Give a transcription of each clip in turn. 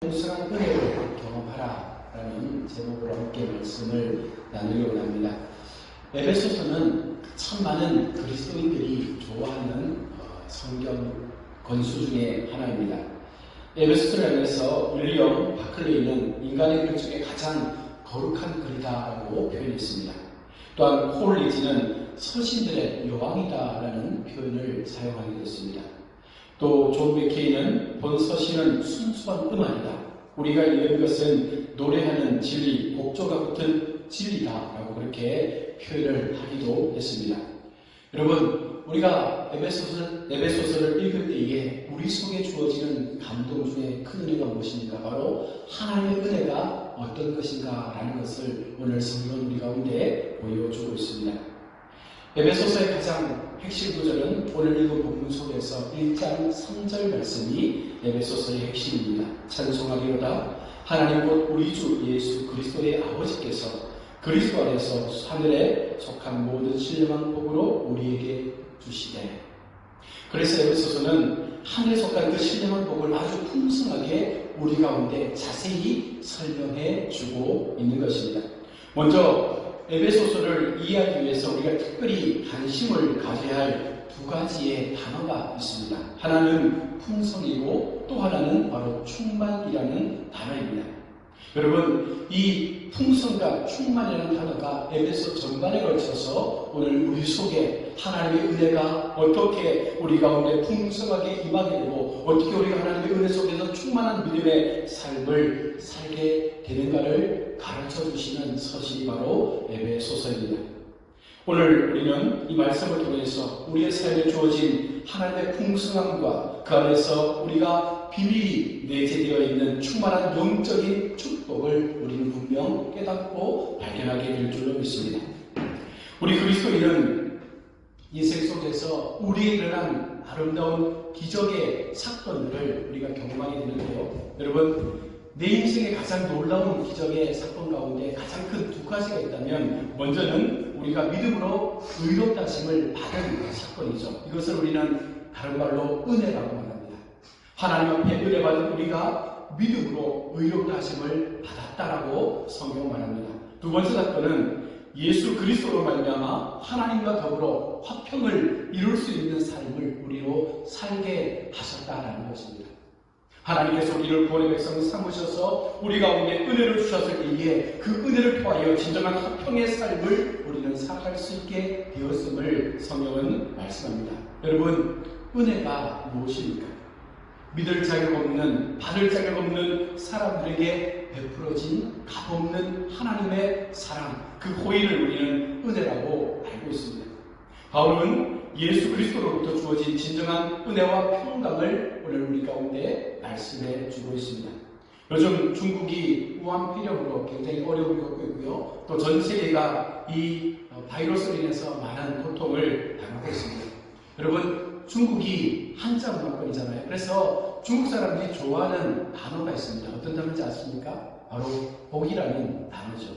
풍성한 은혜를 경험하라 라는 제목으로 함께 말씀을 나누려고 합니다. 에베소서는 참 많은 그리스도인들이 좋아하는 성경 권수 중에 하나입니다. 에베소서를 향해서 윌리엄 바클레이는 인간의 글 중에 가장 거룩한 글이다라고 표현했습니다. 또한 폴 리지는 서신들의 여왕이다라는 표현을 사용하게 됐습니다. 또 존 맥케이는 본 서신은 순수한 음악이다. 우리가 읽는 것은 노래하는 진리, 곡조가 붙은 진리다라고 그렇게 표현을 하기도 했습니다. 여러분, 우리가 에베소서를 읽을 때에 우리 속에 주어지는 감동 중에 큰 은혜가 무엇입니까? 바로 하나님의 은혜가 어떤 것인가 라는 것을 오늘 성경은 우리 가운데 보여주고 있습니다. 에베소서의 가장 핵심 구절은 오늘 읽은 본문 속에서 1장 3절 말씀이 에베소서의 핵심입니다. 찬송하기로다 하나님 곧 우리 주 예수 그리스도의 아버지께서 그리스도 안에서 하늘에 속한 모든 신령한 복으로 우리에게 주시되. 그래서 에베소서는 하늘에 속한 그 신령한 복을 아주 풍성하게 우리 가운데 자세히 설명해 주고 있는 것입니다. 먼저 에베소서를 이해하기 위해서 우리가 특별히 관심을 가져야 할 두 가지의 단어가 있습니다. 하나는 풍성이고 또 하나는 바로 충만이라는 단어입니다. 여러분, 이 풍성과 충만이라는 단어가 에베소 전반에 걸쳐서 오늘 우리 속에 하나님의 은혜가 어떻게 우리 가운데 풍성하게 임하게 되고 어떻게 우리가 하나님의 은혜 속에서 충만한 믿음의 삶을 살게 되는가를 가르쳐 주시는 서신이 바로 에베소서입니다. 오늘 우리는 이 말씀을 통해서 우리의 삶에 주어진 하나님의 풍성함과 그 안에서 우리가 비밀이 내재되어 있는 충만한 영적인 축복을 우리는 분명 깨닫고 발견하게 될 줄로 믿습니다. 우리 그리스도인은 인생 속에서 우리에 일어난 아름다운 기적의 사건들을 우리가 경험하게 되는데요. 여러분, 내 인생의 가장 놀라운 기적의 사건 가운데 가장 큰 두 가지가 있다면 먼저는 우리가 믿음으로 의롭다 하심을 받은 사건이죠. 이것을 우리는 다른 말로 은혜라고 말합니다. 하나님 앞에 은혜 받은 우리가 믿음으로 의롭다 하심을 받았다라고 성경 말합니다. 두 번째 사건은 예수 그리스도로 말미암아 하나님과 더불어 화평을 이룰 수 있는 삶을 우리로 살게 하셨다라는 것입니다. 하나님께서 우리를 구원의 백성 삼으셔서 우리 가운데 은혜를 주셨을 때에 그 은혜를 통하여 진정한 화평의 삶을 우리는 살아갈 수 있게 되었음을 성경은 말씀합니다. 여러분, 은혜가 무엇입니까? 믿을 자격 없는, 받을 자격 없는 사람들에게 베풀어진 값없는 하나님의 사랑, 그 호의를 우리는 은혜라고 알고 있습니다. 바울은 예수 그리스도로부터 주어진 진정한 은혜와 평강을 오늘 우리 가운데 말씀해 주고 있습니다. 요즘 중국이 우한 폐렴으로 굉장히 어려움을 겪고 있고요. 또 전 세계가 이 바이러스로 인해서 많은 고통을 당하고 있습니다. 여러분, 중국이 한자 문화권이잖아요. 그래서 중국 사람들이 좋아하는 단어가 있습니다. 어떤 단어인지 아십니까? 바로 복이라는 단어죠.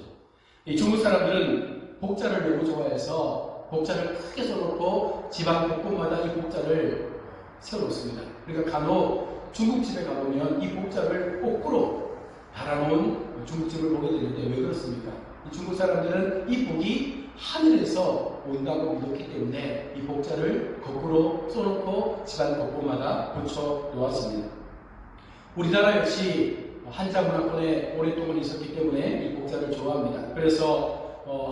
이 중국 사람들은 복자를 매우 좋아해서 복자를 크게 써놓고 집안 곳곳마다 이 복자를 세워놓습니다. 그러니까 간혹 중국집에 가보면 이 복자를 거꾸로 달아놓은 중국집을 보게 되는데 왜 그렇습니까? 이 중국 사람들은 이 복이 하늘에서 온다고 믿었기 때문에 이 복자를 거꾸로 써놓고 집안 곳곳마다 붙여 놓았습니다. 우리나라 역시 한자 문화권에 오랫동안 있었기 때문에 이 복자를 좋아합니다. 그래서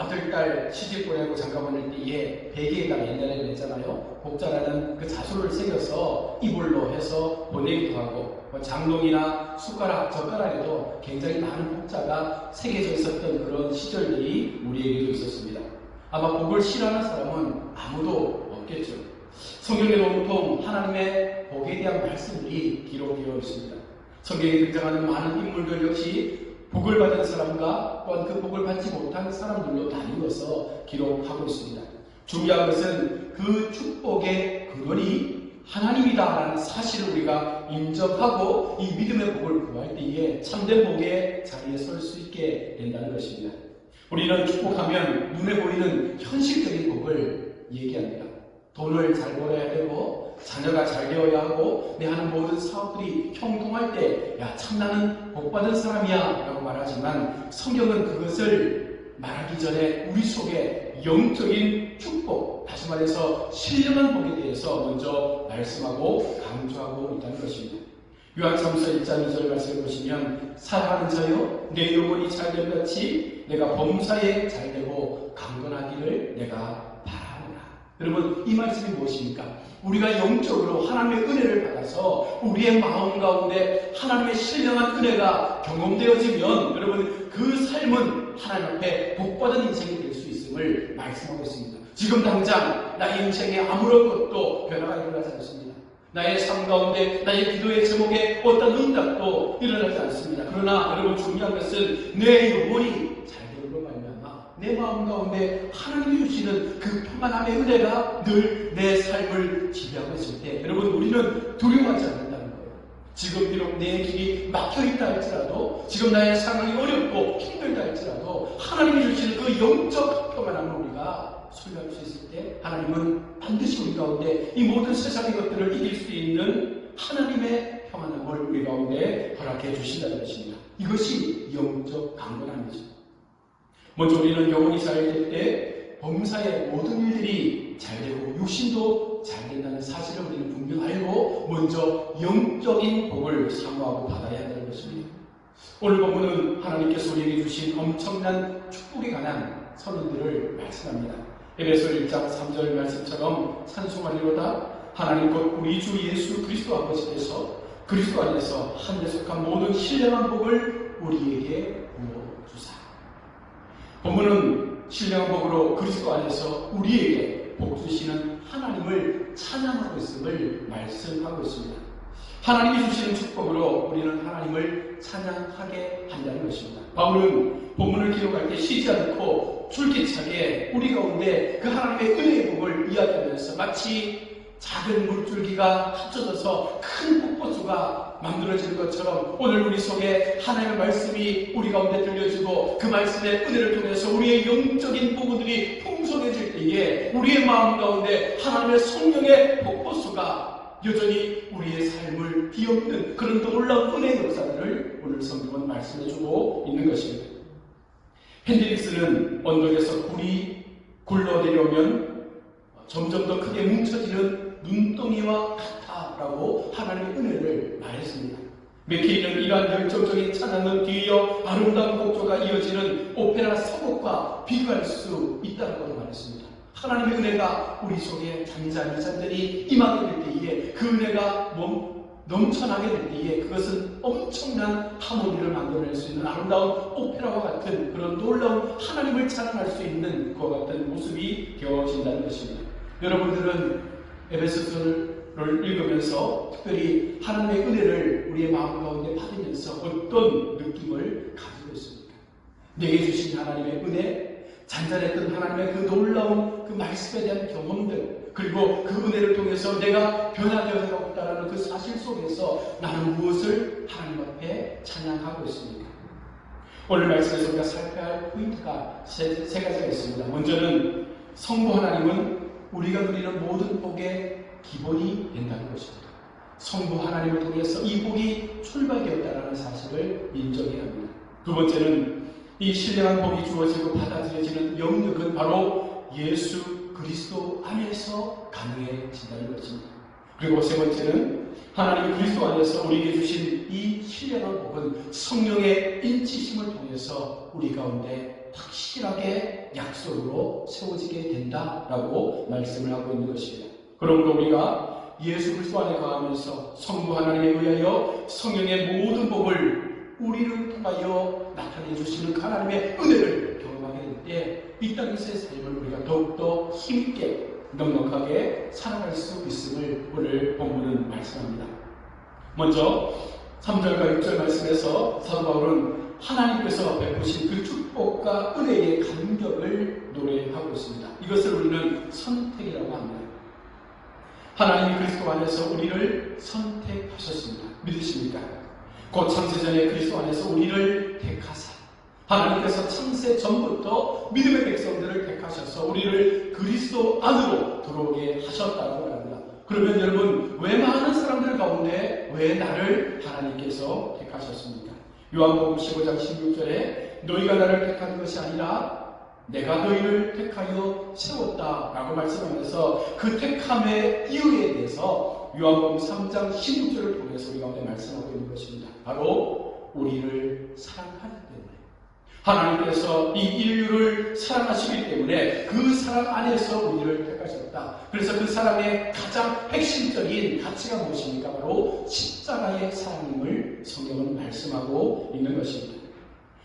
아들, 딸 시집 보내고 장가 보낼 때에 베개에다가 옛날에 그랬잖아요. 복자라는 그 자수를 새겨서 이불로 해서 보내기도 하고, 장롱이나 숟가락, 젓가락에도 굉장히 많은 복자가 새겨져 있었던 그런 시절들이 우리에게도 있었습니다. 아마 복을 싫어하는 사람은 아무도 없겠죠. 성경에 온통 하나님의 복에 대한 말씀들이 기록되어 있습니다. 성경에 등장하는 많은 인물들 역시 복을 받은 사람과 또한 그 복을 받지 못한 사람들로 나누어서 기록하고 있습니다. 중요한 것은 그 축복의 근원이 하나님이다라는 사실을 우리가 인정하고 이 믿음의 복을 구할 때에 참된 복의 자리에 설 수 있게 된다는 것입니다. 우리는 축복하면 눈에 보이는 현실적인 복을 얘기합니다. 돈을 잘 벌어야 되고 자녀가 잘 되어야 하고 내 하는 모든 사업들이 형통할 때 야 참 나는 복받은 사람이야 라고 말하지만 성경은 그것을 말하기 전에 우리 속에 영적인 축복, 다시 말해서 신령한 복에 대해서 먼저 말씀하고 강조하고 있다는 것입니다. 요한삼서 1장 2절 말씀을 보시면 사랑하는 자여 내 영혼이 잘됨 같이 내가 범사에 잘되고 강건하기를 내가 바라노라. 여러분 이 말씀이 무엇입니까? 우리가 영적으로 하나님의 은혜를 받아서 우리의 마음 가운데 하나님의 신령한 은혜가 경험되어지면 여러분 그 삶은 하나님 앞에 복받은 인생이 될 수 있음을 말씀하고 있습니다. 지금 당장 나의 인생에 아무런 것도 변화가 일어나지 않습니다. 나의 삶 가운데 나의 기도의 제목에 어떤 응답도 일어나지 않습니다. 그러나 여러분 중요한 것은 내 영혼이 잘됨으로 말미암아 내 마음 가운데 하나님이 주시는 그 평안함의 은혜가 늘 내 삶을 지배하고 있을 때 여러분 우리는 두려워하지 않는다는 거예요. 지금 비록 내 길이 막혀있다 할지라도 지금 나의 상황이 어렵고 힘들다 할지라도 하나님이 주시는 그 영적 평안함을 우리가 소유할 수 있을 때 하나님은 반드시 우리 가운데 이 모든 세상의 것들을 이길 수 있는 하나님의 평안함을 우리 가운데 허락해 주신다는 것입니다. 이것이 영적 강건함이죠. 먼저 우리는 영혼이 잘 될 때 범사의 모든 일들이 잘 되고 육신도 잘 된다는 사실을 우리는 분명히 알고 먼저 영적인 복을 사모하고 받아야 한다는 것입니다. 오늘 본문은 하나님께서 우리에게 주신 엄청난 축복에 관한 선언들을 말씀합니다. 에베소 1장 3절 말씀처럼 찬송하리로다 하나님 곧 우리 주 예수 그리스도 아버지께서 그리스도 안에서 하늘에 속한 모든 신령한 복을 우리에게 부어주사. 본문은 신령한 복으로 그리스도 안에서 우리에게 복 주시는 하나님을 찬양하고 있음을 말씀하고 있습니다. 하나님이 주시는 축복으로 우리는 하나님을 찬양하게 한다는 것입니다. 바울은 본문을 기록할 때 쉬지 않고 줄기차게 우리 가운데 그 하나님의 은혜의 복을 이야기하면서 마치 작은 물줄기가 합쳐져서 큰 폭포수가 만들어지는 것처럼 오늘 우리 속에 하나님의 말씀이 우리 가운데 들려지고 그 말씀의 은혜를 통해서 우리의 영적인 부분들이 풍성해질 때에 우리의 마음 가운데 하나님의 성령의 폭포수가 여전히 우리의 삶을 뒤엎는 그런 놀라운 은혜의 역사들을 오늘 성경은 말씀해주고 있는 것입니다. 핸드릭스는 언덕에서 굴이 굴러내려오면 점점 더 크게 뭉쳐지는 눈덩이와 같다라고 하나님의 은혜를 말했습니다. 맥케이는 이러한 열정적인 찬양은 뒤이어 아름다운 곡조가 이어지는 오페라 서곡과 비교할 수 있다고 말했습니다. 하나님의 은혜가 우리 속에 잔잔히 임하게 될 때에 그 은혜가 넘쳐나게 될 때에 그것은 엄청난 하모니를 만들어낼 수 있는 아름다운 오페라와 같은 그런 놀라운 하나님을 찬양할 수 있는 그와 같은 모습이 되어진다는 것입니다. 여러분들은 에베소서를 읽으면서 특별히 하나님의 은혜를 우리의 마음 가운데 받으면서 어떤 느낌을 가지고 있습니까? 내게 주신 하나님의 은혜, 잔잔했던 하나님의 그 놀라운 그 말씀에 대한 경험들, 그리고 그 은혜를 통해서 내가 변화되어 가고 있다는 그 사실 속에서 나는 무엇을 하나님 앞에 찬양하고 있습니까? 오늘 말씀에서 우리가 살펴야 할 포인트가 세 가지가 있습니다. 먼저는 성부 하나님은 우리가 누리는 모든 복의 기본이 된다는 것입니다. 성부 하나님을 통해서 이 복이 출발되었다는 사실을 인정해야 합니다. 두 번째는 이 신령한 복이 주어지고 받아들여지는 영역은 바로 예수 그리스도 안에서 가능해진다는 것입니다. 그리고 세 번째는 하나님 그리스도 안에서 우리에게 주신 이 신령한 복은 성령의 인치심을 통해서 우리 가운데 확실하게 약속으로 세워지게 된다라고 말씀을 하고 있는 것입니다. 그러므로 우리가 예수 그리스도 안에 거하면서 성부 하나님에 의하여 성령의 모든 복을 우리를 통하여 나타내 주시는 하나님의 은혜를 경험하게 될 때 이 땅에서의 삶을 우리가 더욱더 힘있게 넉넉하게 살아갈 수 있음을 오늘 본문은 말씀합니다. 먼저 3절과 6절 말씀에서 사도 바울은 하나님께서 베푸신 그 축복과 은혜의 감격을 노래하고 있습니다. 이것을 우리는 선택이라고 합니다. 하나님이 그리스도 안에서 우리를 선택하셨습니다. 믿으십니까? 곧 창세전에 그리스도 안에서 우리를 택하사 하나님께서 창세 전부터 믿음의 백성들을 택하셔서 우리를 그리스도 안으로 들어오게 하셨다고 합니다. 그러면 여러분, 왜 많은 사람들 가운데 왜 나를 하나님께서 택하셨습니까? 요한복음 15장 16절에 너희가 나를 택한 것이 아니라 내가 너희를 택하여 세웠다라고 말씀하면서 그 택함의 이유에 대해서 요한복음 3장 16절을 통해서 우리 가운데 말씀하고 있는 것입니다. 바로 우리를 사랑하기 때문에, 하나님께서 이 인류를 사랑하시기 때문에 그 사랑 안에서 우리를 택하셨다. 그래서 그 사랑의 가장 핵심적인 가치가 무엇입니까? 바로 십자가의 사랑임을 성경은 말씀하고 있는 것입니다.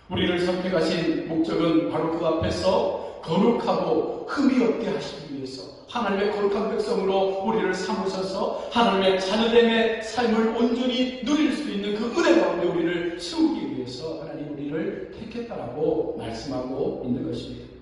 우리를 선택하신 목적은 바로 그 앞에서 거룩하고 흠이 없게 하시기 위해서, 하나님의 거룩한 백성으로 우리를 삼으셔서 하나님의 자녀됨의 삶을 온전히 누릴 수 있는 그 은혜 가운데 우리를 세우기 위해서 하나님 우리를 택했다라고 말씀하고 있는 것입니다.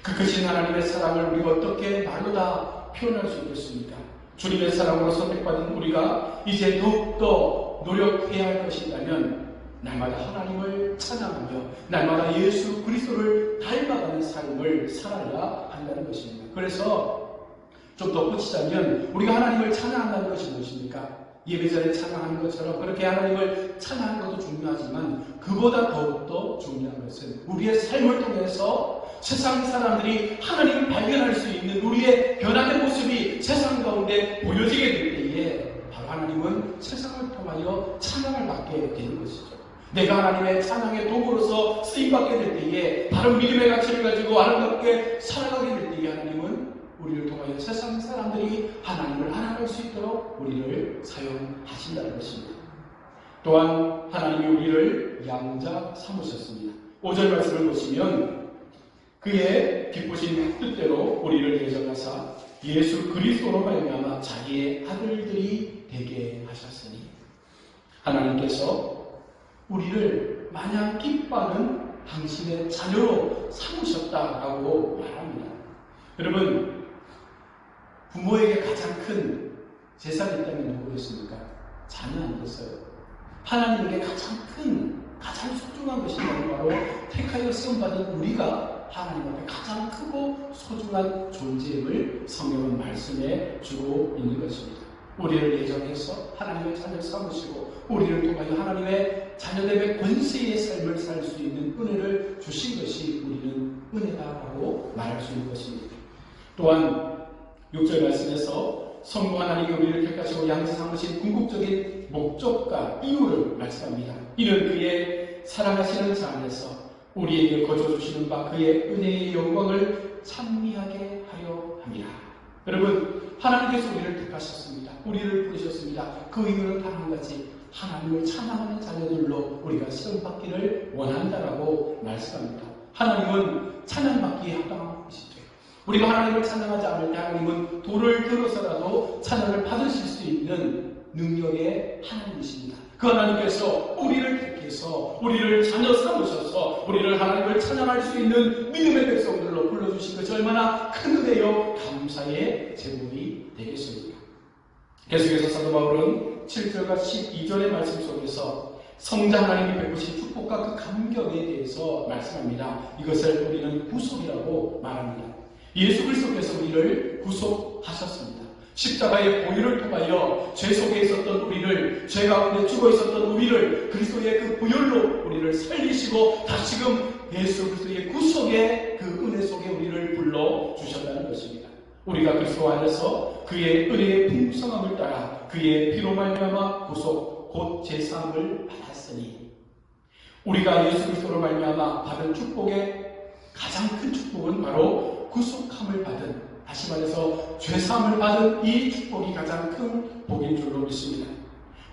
그 크신 하나님의 사랑을 우리가 어떻게 말로 다 표현할 수 있겠습니까? 주님의 사랑으로 선택받은 우리가 이제 더욱더 노력해야 할 것이 있다면 날마다 하나님을 찬양하며 날마다 예수 그리스도를 닮아가는 삶을 살아야 한다는 것입니다. 그래서 좀 덧붙이자면 우리가 하나님을 찬양한다는 것이 무엇입니까? 예배전에 찬양하는 것처럼 그렇게 하나님을 찬양하는 것도 중요하지만 그보다 더욱더 중요한 것은 우리의 삶을 통해서 세상 사람들이 하나님을 발견할 수 있는 우리의 변화된 모습이 세상 가운데 보여지게 될 때에 바로 하나님은 세상을 통하여 찬양을 받게 되는 것이죠. 내가 하나님의 찬양의 도구로서 쓰임받게 될 때에 바른 믿음의 가치를 가지고 아름답게 살아가게 될 때에 하나님은 우리를 통하여 세상 사람들이 하나님을 알아갈 수 있도록 우리를 사용하신다는 것입니다. 또한 하나님이 우리를 양자 삼으셨습니다. 5절 말씀을 보시면 그의 기쁘신 뜻대로 우리를 예정하사 예수 그리스도로 말미암아 자기의 아들들이 되게 하셨으니, 하나님께서 우리를 마냥 기뻐하는 당신의 자녀로 삼으셨다라고 말합니다. 여러분, 부모에게 가장 큰 재산이 있다면 누구였습니까? 자녀 아니겠어요? 하나님에게 가장 큰, 가장 소중한 것이 바로 택하여 쓰임받은 우리가 하나님 앞에 가장 크고 소중한 존재임을 성경은 말씀해 주고 있는 것입니다. 우리를 예정해서 하나님의 자녀 삼으시고 우리를 통하여 하나님의 자녀됨의 권세의 삶을 살 수 있는 은혜를 주신 것이 우리는 은혜다라고 말할 수 있는 것입니다. 또한 6절 말씀에서 성부 하나님이 우리를 택하시고 양자 삼으신 궁극적인 목적과 이유를 말씀합니다. 이는 그의 사랑하시는 자 안에서 우리에게 거저주시는 바 그의 은혜의 영광을 찬미하게 하려 함이라. 여러분, 하나님께서 우리를 택하셨습니다. 우리를 부르셨습니다. 그 이유는 단 한 가지, 하나님을 찬양하는 자녀들로 우리가 시험받기를 원한다라고 말씀합니다. 하나님은 찬양받기에 합당한 것이죠. 우리가 하나님을 찬양하지 않을 때 하나님은 돌을 들어서라도 찬양을 받으실 수 있는 능력의 하나님이십니다. 그 하나님께서 우리를 택해서 우리를 자녀 삼으셔서 우리를 하나님을 찬양할 수 있는 믿음의 백성들로 불러주신 것이 얼마나 큰 은혜요 감사의 제목이 되겠습니까? 계속해서 사도 바울은 7절과 12절의 말씀 속에서 성자 하나님이 베푸신 축복과 그 감격에 대해서 말씀합니다. 이것을 우리는 구속이라고 말합니다. 예수 그리스도께서 우리를 구속하셨습니다. 십자가의 보혈을 통하여 죄 속에 있었던 우리를, 죄 가운데 죽어 있었던 우리를 그리스도의 그 보혈로 우리를 살리시고 다시금 예수 그리스도의 구속의 그 은혜 속에 우리를 불러주셨다는 것입니다. 우리가 그리스도 안에서 그의 은혜의 풍성함을 따라 그의 피로 말미암아 구속 곧 제사함을 받았으니, 우리가 예수 그리스도로 말미암아 받은 축복의 가장 큰 축복은 바로 구속함을 받은, 다시 말해서 죄사함을 받은 이 축복이 가장 큰 복인 줄로 믿습니다.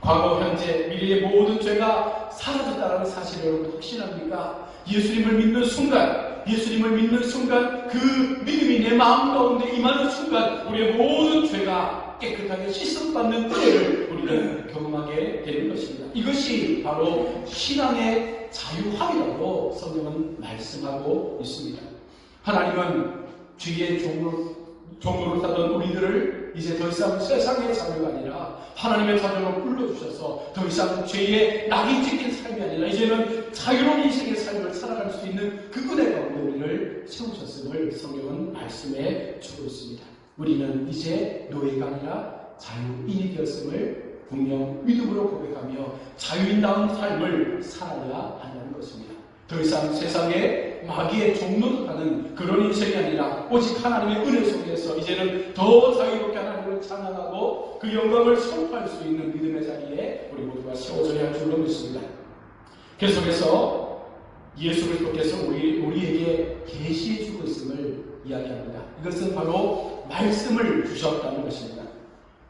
과거, 현재, 미래의 모든 죄가 사라졌다는 사실을 여러분 확신합니까? 예수님을 믿는 순간, 예수님을 믿는 순간 그 믿음이 내 마음 가운데 임하는 순간 우리의 모든 죄가 깨끗하게 씻음받는 은혜를 우리는 경험하게 되는 것입니다. 이것이 바로 신앙의 자유함이라고 성경은 말씀하고 있습니다. 하나님은 죄의 종으로 사던 우리들을 이제 더 이상 세상의 자녀가 아니라 하나님의 자녀로 불러주셔서 더 이상 죄의 낙인 찍힌 삶이 아니라 이제는 자유로운 인생의 삶을 살아갈 수 있는 그 은혜 가운데 우리를 세우셨음을 성경은 말씀해 주고 있습니다. 우리는 이제 노예가 아니라 자유인이 되었음을 분명 믿음으로 고백하며 자유인다운 삶을 살아야 한다는 것입니다. 더 이상 세상에 마귀의 종노릇하는 그런 인생이 아니라 오직 하나님의 은혜 속에서 이제는 더 자유롭게 하나님을 찬양하고 그 영광을 선포할 수 있는 믿음의 자리에 우리 모두가 세워져야 할 줄로 믿습니다. 계속해서 예수 그리스도께서 우리에게 계시해 주고 있음을 이야기합니다. 이것은 바로 말씀을 주셨다는 것입니다.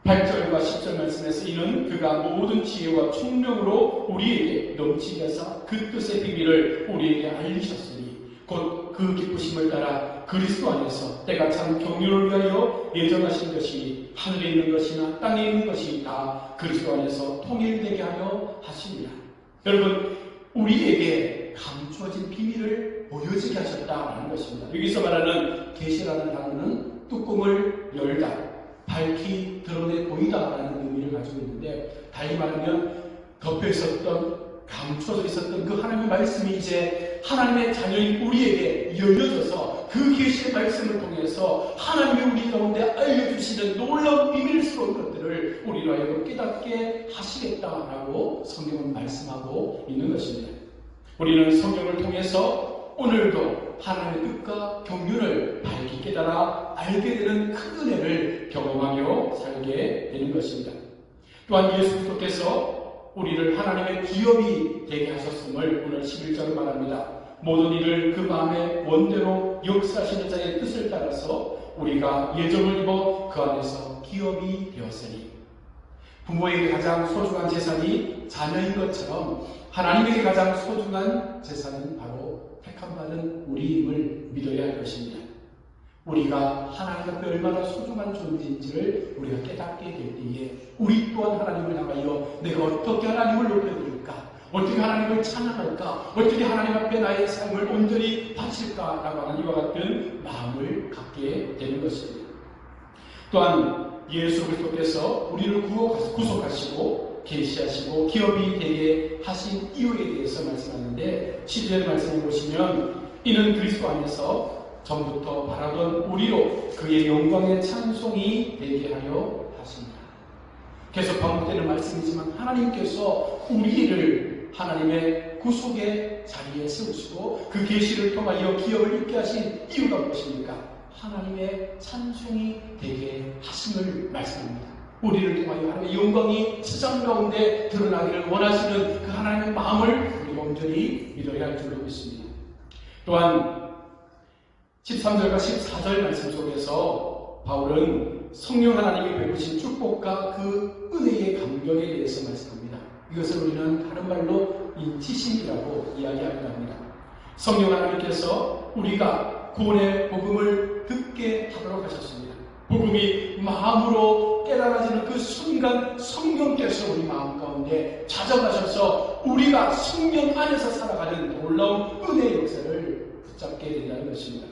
8절과 10절 말씀에서 이는 그가 모든 지혜와 총명으로 우리에게 넘치게 하사 그 뜻의 비밀을 우리에게 알리셨으니 곧 그 기쁘심을 따라 그리스도 안에서 때가 참 경륜을 위하여 예정하신 것이 하늘에 있는 것이나 땅에 있는 것이 다 그리스도 안에서 통일되게 하려 하십니다. 여러분, 우리에게 감추어진 비밀을 보여지게 하셨다는 것입니다. 여기서 말하는 계시라는 단어는 뚜껑을 열다, 밝히 드러내 보이다라는 의미를 가지고 있는데, 달리 말하면 덮여 있었던, 감춰져 있었던 그 하나님의 말씀이 이제 하나님의 자녀인 우리에게 열려져서 그 계시의 말씀을 통해서 하나님이 우리 가운데 알려주시는 놀라운 비밀스러운 것들을 우리로 하여금 깨닫게 하시겠다라고 성경은 말씀하고 있는 것입니다. 우리는 성경을 통해서 오늘도 하나님의 뜻과 경륜을 밝히 깨달아 알게 되는 큰 은혜를 경험하며 살게 되는 것입니다. 또한 예수 그리스도께서 우리를 하나님의 기업이 되게 하셨음을 오늘 11절을 말합니다. 모든 일을 그 마음의 원대로 역사하시는 자의 뜻을 따라서 우리가 예정을 입어 그 안에서 기업이 되었으니, 부모에게 가장 소중한 재산이 자녀인 것처럼 하나님에게 가장 소중한 재산은 바로 택함받은 우리임을 믿어야 할 것입니다. 우리가 하나님 앞에 얼마나 소중한 존재인지를 우리가 깨닫게 될 때에 우리 또한 하나님을 향하여 내가 어떻게 하나님을 높여드릴까, 어떻게 하나님을 찬양할까, 어떻게 하나님 앞에 나의 삶을 온전히 바칠까라고 하는 이와 같은 마음을 갖게 되는 것입니다. 또한 예수 그리스도께서 우리를 구속하시고 계시하시고 기업이 되게 하신 이유에 대해서 말씀하는데, 7절 말씀을 보시면 이는 그리스도 안에서 전부터 바라던 우리로 그의 영광의 찬송이 되게 하려 하십니다. 계속 반복되는 말씀이지만 하나님께서 우리를 하나님의 구속의 자리에 세우시고 그 계시를 통하여 기업을 입게 하신 이유가 무엇입니까? 하나님의 찬송이 되게 하심을 말씀합니다. 우리를 통하여 하나님의 영광이 세상 가운데 드러나기를 원하시는 그 하나님의 마음을 우리가 온전히 믿어야 할 줄로 믿습니다. 또한 13절과 14절 말씀 속에서 바울은 성령 하나님이 베푸신 축복과 그 은혜의 감격에 대해서 말씀합니다. 이것을 우리는 다른 말로 인치심이라고 이야기하기도 합니다. 성령 하나님께서 우리가 구원의 복음을 듣게 하도록 하셨습니다. 복음이 마음으로 깨달아지는 그 순간 성령께서 우리 마음 가운데 찾아가셔서 우리가 성령 안에서 살아가는 놀라운 은혜의 역사를 붙잡게 된다는 것입니다.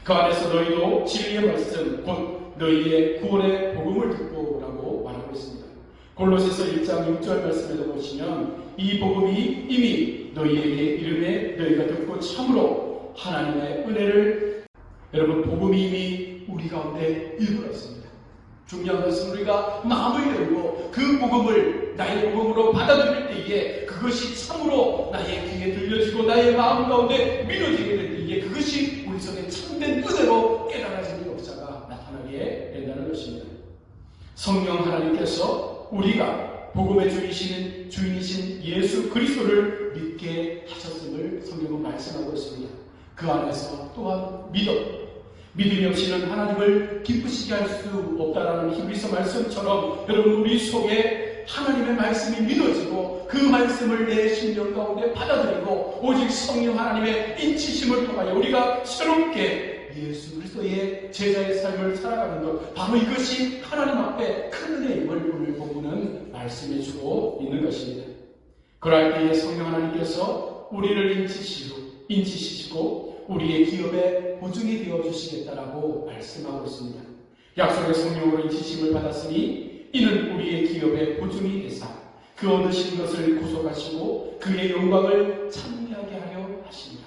그 안에서 너희도 진리의 말씀 곧 너희의 구원의 복음을 듣고 라고 말하고 있습니다. 골로새서 1장 6절 말씀에도 보시면 이 복음이 이미 너희에게 이름에 너희가 듣고 참으로 하나님의 은혜를, 여러분, 복음이 이미 우리 가운데 일어났습니다. 중요한 것은 우리가 마음을 열고 그 복음을 나의 복음으로 받아들일 때에 그것이 참으로 나의 귀에 들려지고 나의 마음 가운데 믿어지게 될 때에 그것이 우리 속에 참된 은혜로 깨달아지는 역사가 나타나게 된다는 것입니다. 성령 하나님께서 우리가 복음의 주인이신 예수 그리스도를 믿게 하셨음을 성경은 말씀하고 있습니다. 그 안에서 또한 믿음이 없이는 하나님을 기쁘시게 할 수 없다라는 히브리서 말씀처럼 여러분, 우리 속에 하나님의 말씀이 믿어지고 그 말씀을 내 심령 가운데 받아들이고 오직 성령 하나님의 인치심을 통하여 우리가 새롭게 예수 그리스도의 제자의 삶을 살아가는 것, 바로 이것이 하나님 앞에 큰 은혜임을 오늘 본문은 말씀해주고 있는 것입니다. 그럴 때에 성령 하나님께서 우리를 인치시고 우리의 기업에 보증이 되어주시겠다라고 말씀하고 있습니다. 약속의 성령으로 인치심을 받았으니 이는 우리의 기업에 보증이 되사 그 얻으신 것을 구속하시고 그의 영광을 찬미하게 하려 하십니다.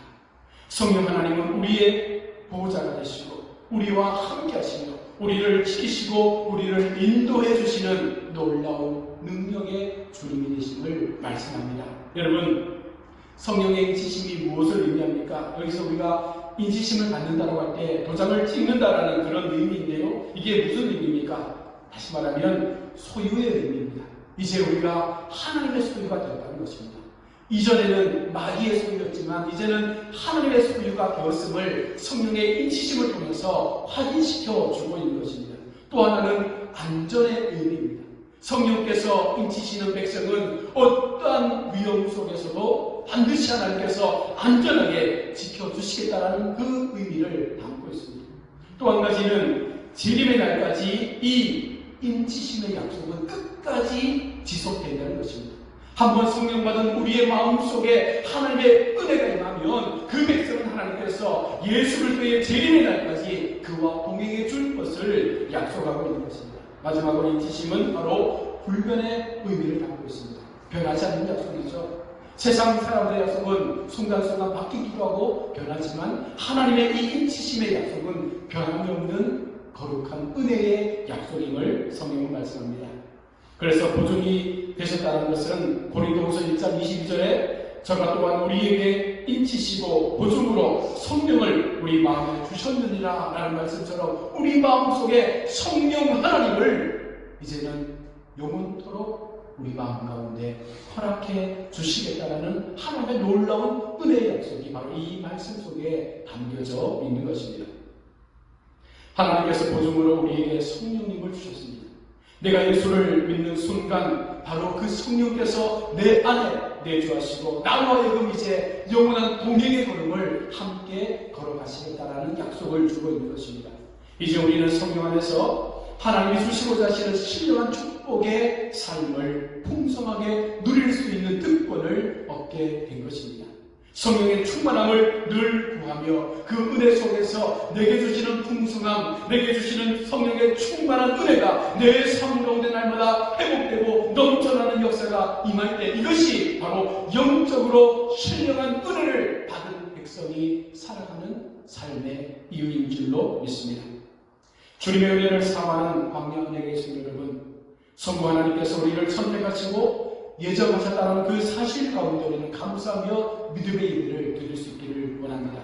성령 하나님은 우리의 보호자가 되시고 우리와 함께 하시며 우리를 지키시고 우리를 인도해 주시는 놀라운 능력의 주님이 되심을 말씀합니다. 여러분, 성령의 인치심이 무엇을 의미합니까? 여기서 우리가 인치심을 받는다고 할 때 도장을 찍는다라는 그런 의미인데요. 이게 무슨 의미입니까? 다시 말하면 소유의 의미입니다. 이제 우리가 하나님의 소유가 되었다는 것입니다. 이전에는 마귀의 소유였지만 이제는 하나님의 소유가 되었음을 성령의 인치심을 통해서 확인시켜 주고 있는 것입니다. 또 하나는 안전의 의미입니다. 성령께서 인치시는 백성은 어떠한 위험 속에서도 반드시 하나님께서 안전하게 지켜주시겠다는 그 의미를 담고 있습니다. 또 한 가지는 재림의 날까지 이 인치심의 약속은 끝까지 지속된다는 것입니다. 한번 성령 받은 우리의 마음속에 하나님의 은혜가 임하면 그 백성은 하나님께서 예수 그리스도의 재림의 날까지 그와 동행해 줄 것을 약속하고 있는 것입니다. 마지막으로 인치심은 바로 불변의 의미를 담고 있습니다. 변하지 않는 약속이죠. 세상 사람들의 약속은 순간순간 바뀌기도 하고 변하지만 하나님의 이 인치심의 약속은 변함이 없는 거룩한 은혜의 약속임을 성경은 말씀합니다. 그래서 보증이 되셨다는 것은 고린도후서 1장 22절에 저가 또한 우리에게 인치시고 보증으로 성령을 우리 마음에 주셨느니라 라는 말씀처럼 우리 마음속에 성령 하나님을 이제는 영원토록 우리 마음 가운데 허락해 주시겠다라는 하나님의 놀라운 은혜의 약속이 바로 이 말씀 속에 담겨져 있는 것입니다. 하나님께서 보증으로 우리에게 성령님을 주셨습니다. 내가 예수를 믿는 순간 바로 그 성령께서 내 안에 내주하시고 나와 하여금 이제 영원한 동행의 걸음을 함께 걸어가시겠다라는 약속을 주고 있는 것입니다. 이제 우리는 성령 안에서 하나님이 주시고자 하시는 신령한 축복의 삶을 풍성하게 누릴 수 있는 특권을 얻게 된 것입니다. 성령의 충만함을 늘 구하며 그 은혜 속에서 내게 주시는 풍성함, 내게 주시는 성령의 충만한 은혜가 내 삶 가운데 날마다 회복되고 넘쳐나는 역사가 임할 때 이것이 바로 영적으로 신령한 은혜를 받은 백성이 살아가는 삶의 이유인 줄로 믿습니다. 주님의 은혜를 사모하는 광야 은혜에 계신 여러분, 성부 하나님께서 우리를 선택하시고 예정하셨다는 그 사실 가운데 우리는 감사하며 믿음의 예배를 드릴 수 있기를 원합니다.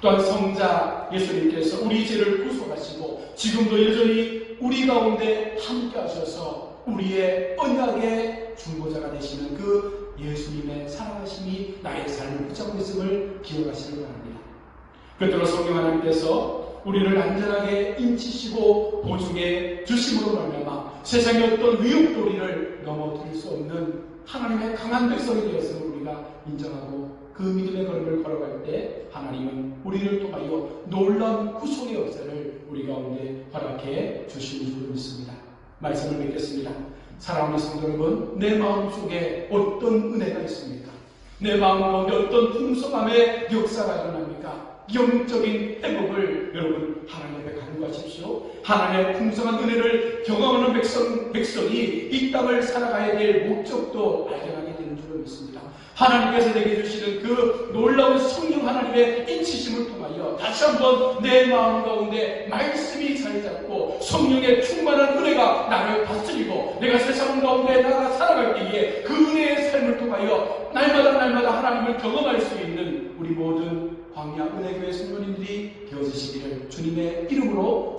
또한 성자 예수님께서 우리 죄를 구속하시고 지금도 여전히 우리 가운데 함께 하셔서 우리의 언약의 중보자가 되시는 그 예수님의 사랑하심이 나의 삶을 붙잡고 있음을 기억하시길 바랍니다. 그때로 성령 하나님께서 우리를 안전하게 인치시고 보증해 주심으로 말미암아 세상의 어떤 위협도리를 넘어뜨릴 수 없는 하나님의 강한 백성이 되었음을 우리가 인정하고 그 믿음의 걸음을 걸어갈 때 하나님은 우리를 통하여 놀라운 구속의 역사를 우리 가운데 허락해 주시는 줄로 믿습니다. 말씀을 맺겠습니다. 사랑하는 성도 여러분, 내 마음속에 어떤 은혜가 있습니까? 내 마음 가운데 어떤 풍성함의 역사가 일어납니까? 영적인 회복을 여러분 하나님 앞에 간구하십시오. 하나님의 풍성한 은혜를 경험하는 백성이 이 땅을 살아가야 될 목적도 발견하게 되는 줄로 믿습니다. 하나님께서 내게 주시는 그 놀라운 성령 하나님의 인치심을 통하여 다시 한번 내 마음 가운데 말씀이 자리 잡고 성령의 충만한 은혜가 나를 다스리고 내가 세상 가운데 나가 살아갈 때에 그 은혜의 삶을 통하여 날마다 하나님을 경험할 수 있는 우리 모든 광야 은혜교회 성도님들이 되어주시기를 주님의 이름으로